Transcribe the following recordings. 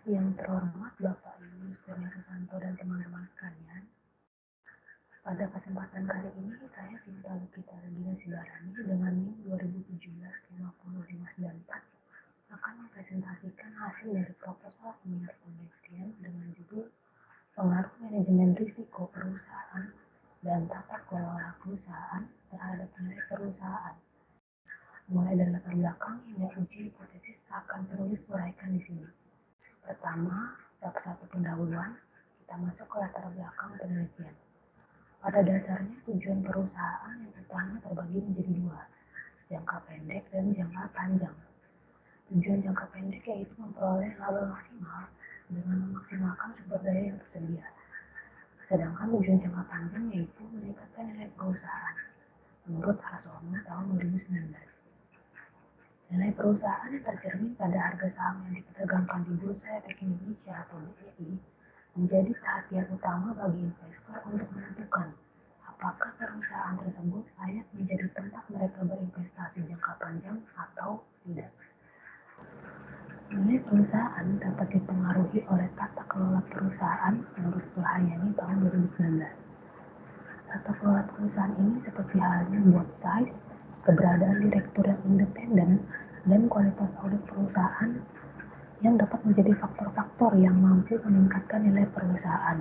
Yang terhormat Bapak Ibu Sdn Susanto dan teman-teman sekalian, pada kesempatan kali ini saya Sinta Lukita Regina Sibarani dengan NIM 2017-50594 akan mempresentasikan hasil dari proposal seminar penelitian dengan judul Pengaruh Manajemen Risiko Perusahaan dan Tata Kelola Perusahaan terhadap nilai perusahaan. Mulai dari latar belakang hingga uji hipotesis akan penulis uraikan di sini. Pertama, bab 1 pendahuluan, kita masuk ke latar belakang penelitian. Pada dasarnya tujuan perusahaan yang utama terbagi menjadi dua, jangka pendek dan jangka panjang. Tujuan jangka pendek yaitu memperoleh laba maksimal dengan memaksimalkan sumber daya yang tersedia. Sedangkan tujuan jangka panjang yaitu meningkatkan nilai perusahaan. Menurut Harsono tahun 2019. Nilai perusahaan yang tercermin pada harga saham yang diperdagangkan di Bursa Efek Indonesia atau BEI menjadi perhatian utama bagi investor untuk menentukan apakah perusahaan tersebut layak menjadi tempat mereka berinvestasi jangka panjang atau tidak. Nilai perusahaan dapat dipengaruhi oleh tata kelola perusahaan menurut Burhayani tahun 2019. Tata kelola perusahaan ini seperti halnya board size, keberadaan direktur yang independen, dan kualitas audit perusahaan yang dapat menjadi faktor-faktor yang mampu meningkatkan nilai perusahaan.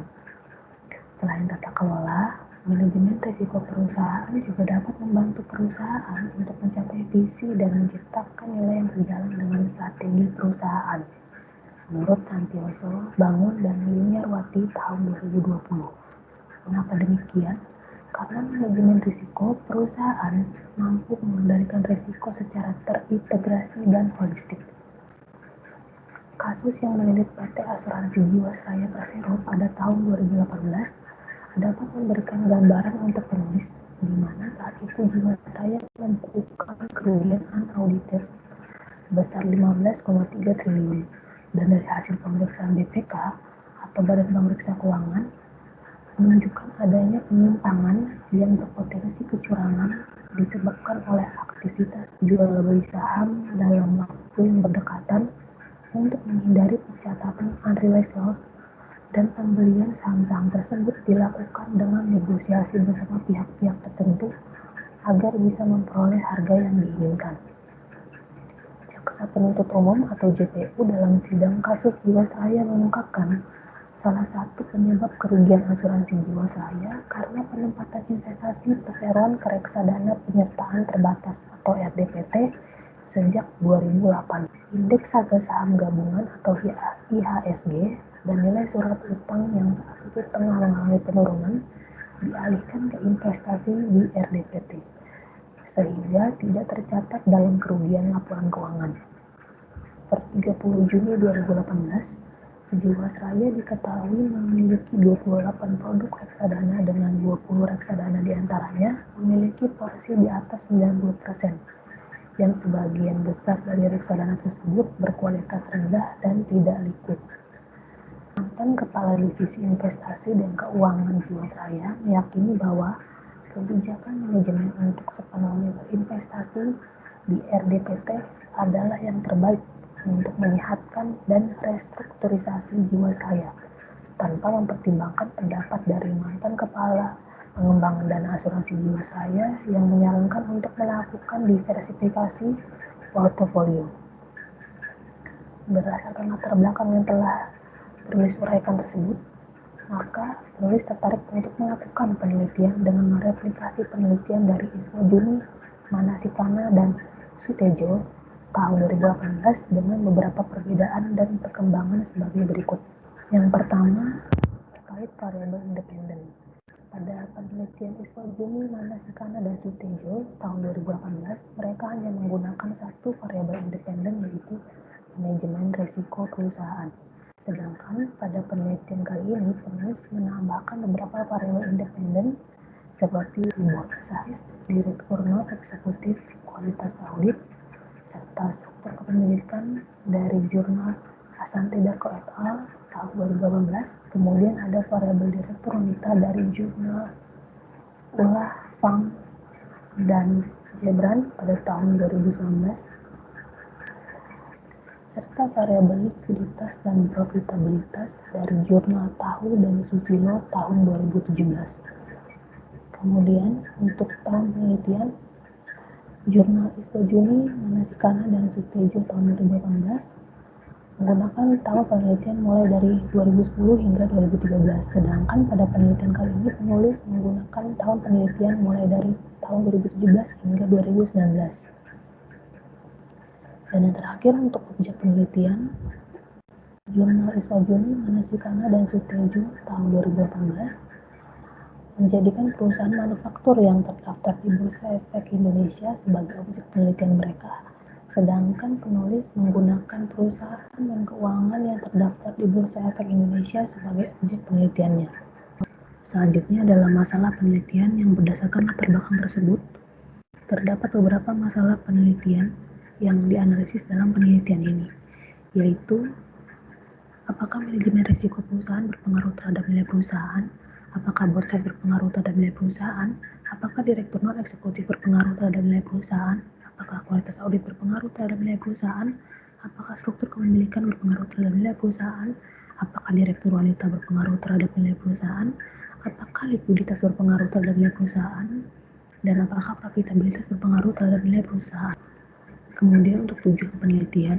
Selain tata kelola, manajemen risiko perusahaan juga dapat membantu perusahaan untuk mencapai visi dan menciptakan nilai yang sejalan dengan strategi perusahaan. Menurut Santioso, Bangun, dan Liniarwati tahun 2020. Mengapa demikian? Karena manajemen risiko perusahaan mampu mengendalikan risiko secara terintegrasi dan holistik. Kasus yang melilit PT Asuransi Jiwasraya Persero pada tahun 2018 dapat memberikan gambaran untuk penulis, di mana saat itu Jiwasraya membukukan kerugian unaudited sebesar 15,3 triliun, dan dari hasil pemeriksaan BPK atau Badan Pemeriksa Keuangan menunjukkan adanya penyimpangan yang berpotensi kecurangan disebabkan oleh aktivitas jual beli saham dalam waktu yang berdekatan untuk menghindari pencatatan unrealized loss, dan pembelian saham-saham tersebut dilakukan dengan negosiasi bersama pihak-pihak tertentu agar bisa memperoleh harga yang diinginkan. Jaksa Penuntut Umum atau JPU dalam sidang kasus Jiwasraya mengungkapkan salah satu penyebab kerugian asuransi Jiwasraya karena penempatan investasi perseroan ke reksadana penyertaan terbatas atau RDPT sejak 2008. Indeks harga saham gabungan atau IHSG dan nilai surat utang yang saat itu tengah mengalami penurunan dialihkan ke investasi di RDPT, sehingga tidak tercatat dalam kerugian laporan keuangan. Per 30 Juni 2018, Jiwasraya diketahui memiliki 28 produk reksadana dengan 20 reksadana diantaranya memiliki porsi di atas 90%, yang sebagian besar dari reksadana tersebut berkualitas rendah dan tidak liquid. Mantan Kepala Divisi Investasi dan Keuangan Jiwasraya meyakini bahwa kebijakan manajemen untuk sepenuhnya berinvestasi di RDPT adalah yang terbaik untuk menyehatkan dan restrukturisasi Jiwasraya, tanpa mempertimbangkan pendapat dari mantan Kepala Pengembangan Dana Asuransi Jiwasraya yang menyarankan untuk melakukan diversifikasi portofolio. Berdasarkan latar belakang yang telah penulis uraikan tersebut, maka penulis tertarik untuk melakukan penelitian dengan mereplikasi penelitian dari Iswa Juni, Manasikana, dan Sutejo tahun 2018 dengan beberapa perbedaan dan perkembangan sebagai berikut. Yang pertama, terkait variabel independen. Pada penelitian Iswa Juni, Manasikana, dan Sutejo tahun 2018, mereka hanya menggunakan satu variabel independen, yaitu manajemen risiko perusahaan. Sedangkan pada penelitian kali ini, penulis menambahkan beberapa variabel independen seperti board size, direktur non-eksekutif, kualitas audit, serta struktur kepemilikan dari jurnal Asante Darko et al. Tahun 2018. Kemudian ada variabel direktur wanita dari jurnal Ulah Fang dan Jebran pada tahun 2019. serta variabel likuiditas dan profitabilitas dari jurnal Tahu dan Susilo tahun 2017. Kemudian untuk tahun penelitian, jurnal Iswajuni, Manasikana, dan Sutejo tahun 2018 menggunakan tahun penelitian mulai dari 2010 hingga 2013, sedangkan pada penelitian kali ini penulis menggunakan tahun penelitian mulai dari tahun 2017 hingga 2019. Dan yang terakhir untuk objek penelitian, jurnal Iswajuni, Manasikana, dan Sutejo tahun 2018 menjadikan perusahaan manufaktur yang terdaftar di Bursa Efek Indonesia sebagai objek penelitian mereka, sedangkan penulis menggunakan perusahaan dan keuangan yang terdaftar di Bursa Efek Indonesia sebagai objek penelitiannya. Selanjutnya adalah masalah penelitian yang berdasarkan latar belakang tersebut. Terdapat beberapa masalah penelitian yang dianalisis dalam penelitian ini, yaitu apakah manajemen risiko perusahaan berpengaruh terhadap nilai perusahaan? Apakah board size berpengaruh terhadap nilai perusahaan? Apakah direktur non-eksekutif berpengaruh terhadap nilai perusahaan? Apakah kualitas audit berpengaruh terhadap nilai perusahaan? Apakah struktur kepemilikan berpengaruh terhadap nilai perusahaan? Apakah direktur wanita berpengaruh terhadap nilai perusahaan? Apakah likuiditas berpengaruh terhadap nilai perusahaan? Dan apakah profitabilitas berpengaruh terhadap nilai perusahaan? Kemudian untuk tujuan penelitian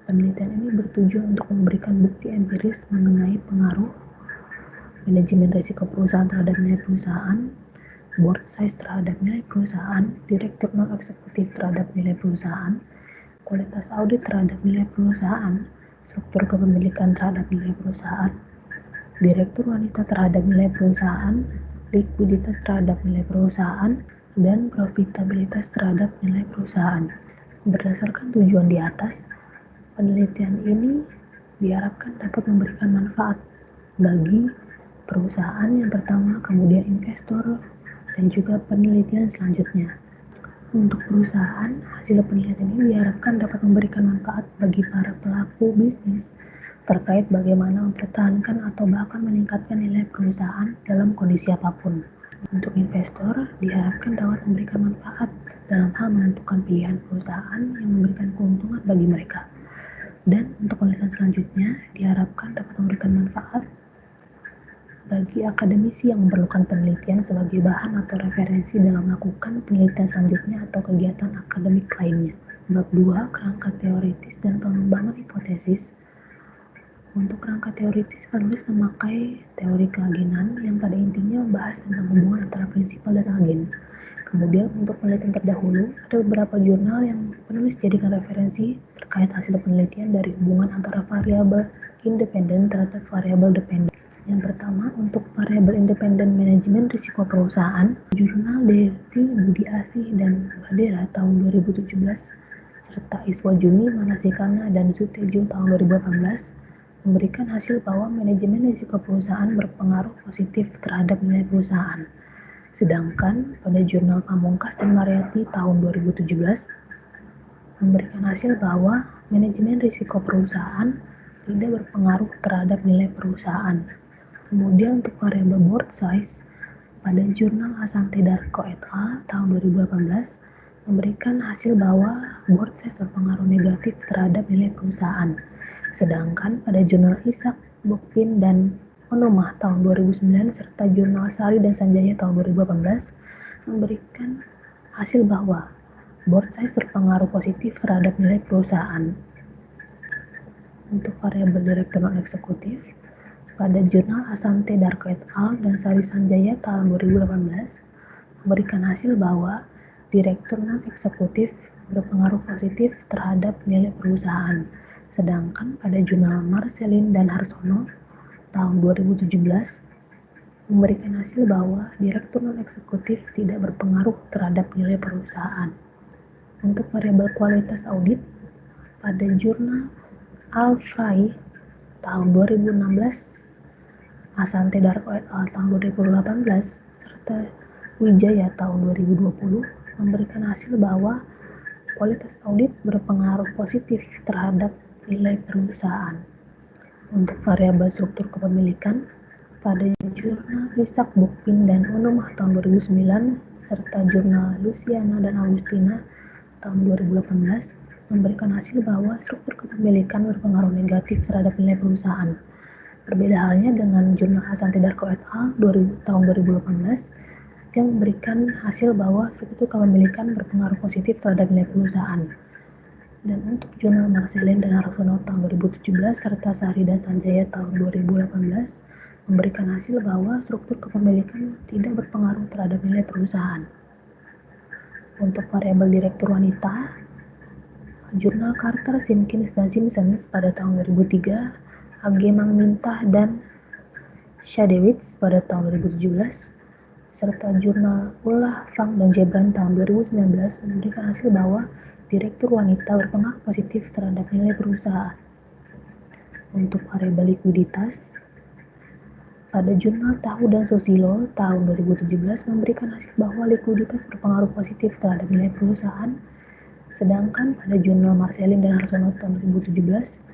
ini bertujuan untuk memberikan bukti empiris mengenai pengaruh manajemen risiko perusahaan terhadap nilai perusahaan, board size terhadap nilai perusahaan, direktur non-eksekutif terhadap nilai perusahaan, kualitas audit terhadap nilai perusahaan, struktur kepemilikan terhadap nilai perusahaan, direktur wanita terhadap nilai perusahaan, likuiditas terhadap nilai perusahaan, dan profitabilitas terhadap nilai perusahaan. Berdasarkan tujuan di atas, penelitian ini diharapkan dapat memberikan manfaat bagi perusahaan yang pertama, kemudian investor, dan juga penelitian selanjutnya. Untuk perusahaan, hasil penelitian ini diharapkan dapat memberikan manfaat bagi para pelaku bisnis terkait bagaimana mempertahankan atau bahkan meningkatkan nilai perusahaan dalam kondisi apapun. Untuk investor, diharapkan dapat memberikan manfaat dalam hal menentukan pilihan perusahaan yang memberikan keuntungan bagi mereka. Dan untuk penelitian selanjutnya, diharapkan dapat memberikan manfaat bagi akademisi yang memerlukan penelitian sebagai bahan atau referensi dalam melakukan penelitian selanjutnya atau kegiatan akademik lainnya. Bab 2, kerangka teoritis dan pengembangan hipotesis. Untuk kerangka teoritis, penulis memakai teori keagenan yang pada intinya membahas tentang hubungan antara prinsipal dan agen. Kemudian untuk penelitian terdahulu, ada beberapa jurnal yang penulis jadikan referensi terkait hasil penelitian dari hubungan antara variabel independen terhadap variabel dependen. Yang pertama, untuk variabel independen manajemen risiko perusahaan, jurnal Devi, Budi Asih, dan Badera tahun 2017, serta Iswajuni, Manasikana, dan Sutejo tahun 2018, memberikan hasil bahwa manajemen risiko perusahaan berpengaruh positif terhadap nilai perusahaan. Sedangkan pada jurnal Pamungkas dan Mariati tahun 2017, memberikan hasil bahwa manajemen risiko perusahaan tidak berpengaruh terhadap nilai perusahaan. Kemudian untuk variabel board size, pada jurnal Asante Darko et al. Tahun 2018 memberikan hasil bahwa board size berpengaruh negatif terhadap nilai perusahaan. Sedangkan pada jurnal Isak, Bokpin, dan Onomah tahun 2009 serta jurnal Sari dan Sanjaya tahun 2018 memberikan hasil bahwa board size berpengaruh positif terhadap nilai perusahaan. Untuk variabel direktur non-eksekutif, pada jurnal Asante Darko et al. Dan Sari Sanjaya tahun 2018 memberikan hasil bahwa direktur non-eksekutif berpengaruh positif terhadap nilai perusahaan. Sedangkan pada jurnal Marcelin dan Harsono tahun 2017 memberikan hasil bahwa direktur non-eksekutif tidak berpengaruh terhadap nilai perusahaan. Untuk variabel kualitas audit, pada jurnal Al-Frai tahun 2016, Asante Darko et al. Tahun 2018, serta Wijaya tahun 2020 memberikan hasil bahwa kualitas audit berpengaruh positif terhadap nilai perusahaan. Untuk variabel struktur kepemilikan, pada jurnal Isak, Bokpin, dan Onomah tahun 2009, serta jurnal Luciana dan Agustina tahun 2018, memberikan hasil bahwa struktur kepemilikan berpengaruh negatif terhadap nilai perusahaan. Berbeda halnya dengan jurnal Asante Darko et al. Tahun 2018 yang memberikan hasil bahwa struktur kepemilikan berpengaruh positif terhadap nilai perusahaan. Dan untuk jurnal Marcelin dan Harsono tahun 2017 serta Sari dan Sanjaya tahun 2018 memberikan hasil bahwa struktur kepemilikan tidak berpengaruh terhadap nilai perusahaan. Untuk variabel direktur wanita, jurnal Carter, Simkins, dan Simpson pada tahun 2003, AG Mangmintah dan Shadewitz pada tahun 2017, serta jurnal Ulah, Fang, dan Jebran tahun 2019 memberikan hasil bahwa direktur wanita berpengaruh positif terhadap nilai perusahaan. Untuk variabel likuiditas, pada jurnal Tahu dan Susilo tahun 2017 memberikan hasil bahwa likuiditas berpengaruh positif terhadap nilai perusahaan, sedangkan pada jurnal Marcelin dan Harsono tahun 2017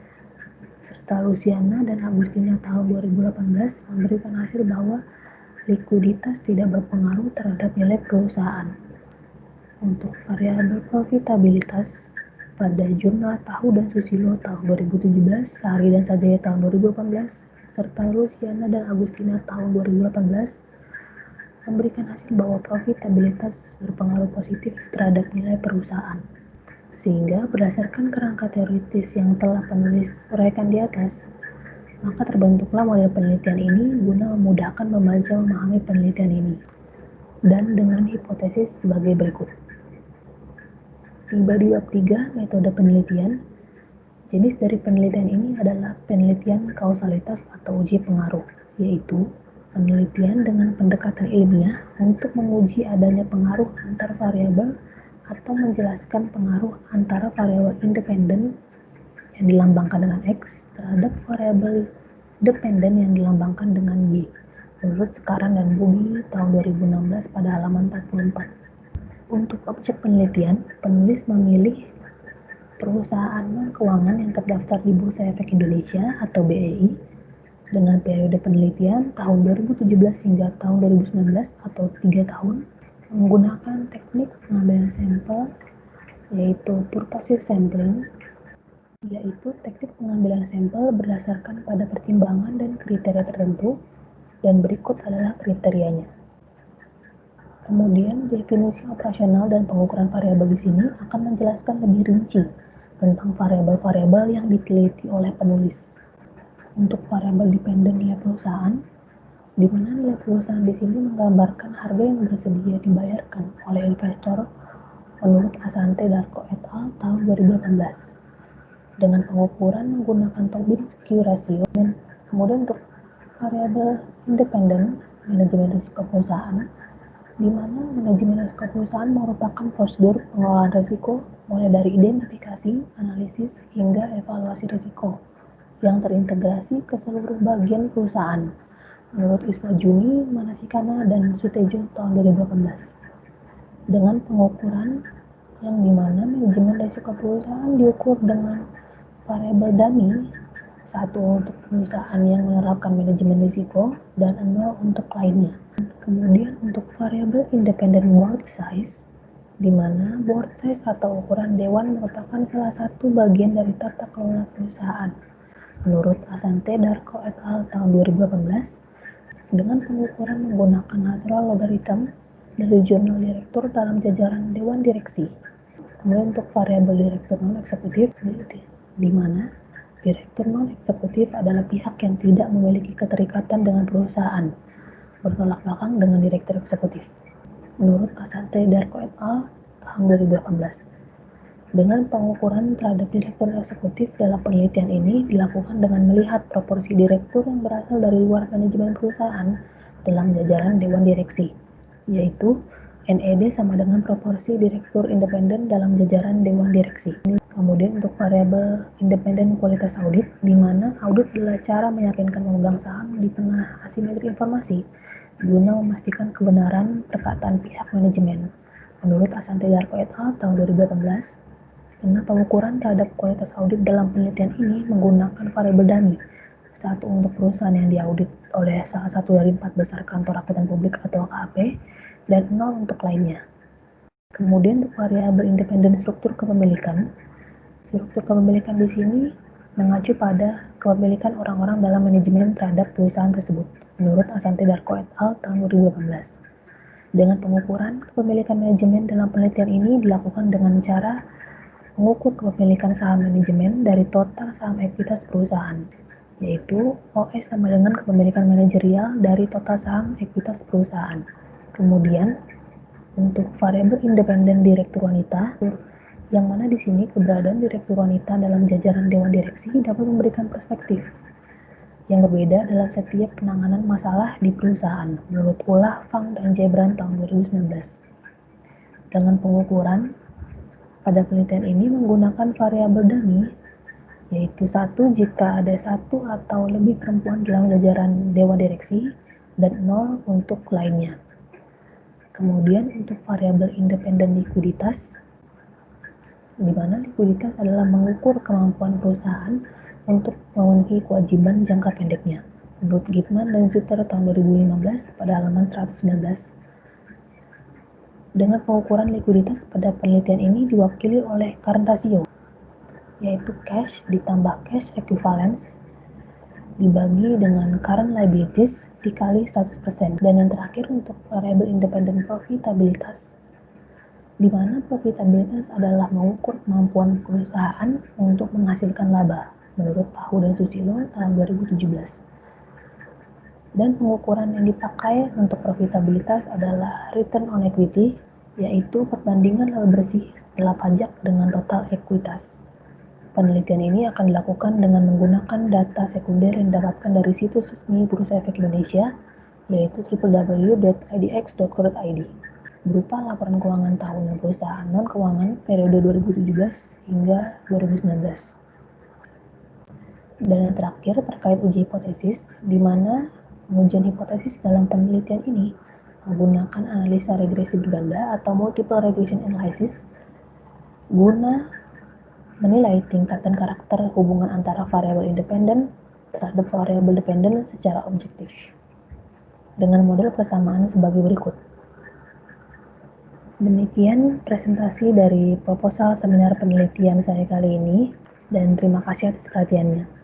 serta Luciana dan Agustina tahun 2018 memberikan hasil bahwa likuiditas tidak berpengaruh terhadap nilai perusahaan. Untuk variabel profitabilitas, pada jurnal Tahu dan Susilo tahun 2017, Sari dan Sajaya tahun 2018, serta Luciana dan Agustina tahun 2018 memberikan hasil bahwa profitabilitas berpengaruh positif terhadap nilai perusahaan. Sehingga berdasarkan kerangka teoritis yang telah penulis uraikan di atas, maka terbentuklah model penelitian ini guna memudahkan pembaca memahami penelitian ini. Dan dengan hipotesis sebagai berikut. Tiba di bab 3, metode penelitian. Jenis dari penelitian ini adalah penelitian kausalitas atau uji pengaruh, yaitu penelitian dengan pendekatan ilmiah untuk menguji adanya pengaruh antar variabel atau menjelaskan pengaruh antara variabel independen yang dilambangkan dengan X terhadap variabel dependen yang dilambangkan dengan Y. Menurut Sekaran dan Bumi tahun 2016 pada halaman 44. Untuk objek penelitian, penulis memilih perusahaan non-keuangan yang terdaftar di Bursa Efek Indonesia atau BEI dengan periode penelitian tahun 2017 hingga tahun 2019 atau 3 tahun menggunakan teknik pengambilan sampel yaitu purposive sampling, yaitu teknik pengambilan sampel berdasarkan pada pertimbangan dan kriteria tertentu, dan berikut adalah kriterianya. Kemudian definisi operasional dan pengukuran variabel di sini akan menjelaskan lebih rinci tentang variabel-variabel yang diteliti oleh penulis. Untuk variabel dependen nilai perusahaan, di mana nilai perusahaan di sini menggambarkan harga yang bersedia dibayarkan oleh investor menurut Asante Darko et al. Tahun 2018 dengan pengukuran menggunakan Tobin-Skew ratio. Dan kemudian untuk variabel independen manajemen risiko perusahaan, di mana manajemen risiko perusahaan merupakan prosedur pengelolaan risiko mulai dari identifikasi, analisis, hingga evaluasi risiko yang terintegrasi ke seluruh bagian perusahaan menurut Isma Juni, Manasikana, dan Sutejo tahun 2018 dengan pengukuran yang dimana manajemen risiko perusahaan diukur dengan variabel dummy, 1 untuk perusahaan yang menerapkan manajemen risiko dan 0 untuk lainnya. Kemudian untuk variabel independent board size, di mana board size atau ukuran dewan merupakan salah satu bagian dari tata kelola perusahaan menurut Asante Darko et al. Tahun 2018 dengan pengukuran menggunakan natural logarithm dari jurnal direktur dalam jajaran dewan direksi. Kemudian untuk variabel direktur non-eksekutif, di mana direktur non-eksekutif adalah pihak yang tidak memiliki keterikatan dengan perusahaan, bertolak belakang dengan direktur eksekutif. Menurut Asante Darko et al. Tahun 2018. Dengan pengukuran terhadap direktur eksekutif dalam penelitian ini dilakukan dengan melihat proporsi direktur yang berasal dari luar manajemen perusahaan dalam jajaran dewan direksi, yaitu NED sama dengan proporsi direktur independen dalam jajaran dewan direksi. Kemudian untuk variabel independen kualitas audit, di mana audit adalah cara meyakinkan pemegang saham di tengah asimetri informasi guna memastikan kebenaran perkataan pihak manajemen. Menurut Asante Darko et al. Tahun 2018, dengan pengukuran terhadap kualitas audit dalam penelitian ini menggunakan variabel dummy, 1 untuk perusahaan yang diaudit oleh salah satu dari 4 besar kantor akuntan publik atau KAP, dan 0 untuk lainnya. Kemudian untuk variabel independen struktur kepemilikan, Struktur kepemilikan di sini mengacu pada kepemilikan orang-orang dalam manajemen terhadap perusahaan tersebut, menurut Asante Darko et al. Tahun 2018. Dengan pengukuran kepemilikan manajemen dalam penelitian ini dilakukan dengan cara mengukur kepemilikan saham manajemen dari total saham ekuitas perusahaan, yaitu OS sama dengan kepemilikan manajerial dari total saham ekuitas perusahaan. Kemudian, untuk variabel independen direktur wanita, yang mana di sini keberadaan direktur wanita dalam jajaran dewan direksi dapat memberikan perspektif yang berbeda dalam setiap penanganan masalah di perusahaan, menurut Ulah, Fang, dan Jebran tahun 2019. Dengan pengukuran, pada penelitian ini menggunakan variabel dummy, yaitu 1 jika ada 1 atau lebih perempuan dalam jajaran dewan direksi, dan 0 untuk lainnya. Kemudian untuk variabel independen likuiditas, di mana likuiditas adalah mengukur kemampuan perusahaan untuk memenuhi kewajiban jangka pendeknya. Menurut Gipman dan Zutter tahun 2015 pada halaman 119. Dengan pengukuran likuiditas pada penelitian ini diwakili oleh current ratio, yaitu cash ditambah cash equivalence dibagi dengan current liabilities dikali 100%. Dan yang terakhir untuk variabel independen profitabilitas, di mana profitabilitas adalah mengukur kemampuan perusahaan untuk menghasilkan laba, menurut Tahu dan Susilo tahun 2017. Dan pengukuran yang dipakai untuk profitabilitas adalah return on equity, yaitu perbandingan laba bersih setelah pajak dengan total ekuitas. Penelitian ini akan dilakukan dengan menggunakan data sekunder yang didapatkan dari situs resmi Bursa Efek Indonesia, yaitu www.idx.co.id. berupa laporan keuangan tahunan perusahaan non-keuangan periode 2017 hingga 2019. Dan yang terakhir terkait uji hipotesis, di mana pengujian hipotesis dalam penelitian ini menggunakan analisa regresi berganda atau multiple regression analysis guna menilai tingkat dan karakter hubungan antara variabel independen terhadap variabel dependen secara objektif dengan model persamaan sebagai berikut. Demikian presentasi dari proposal seminar penelitian saya kali ini, dan terima kasih atas perhatiannya.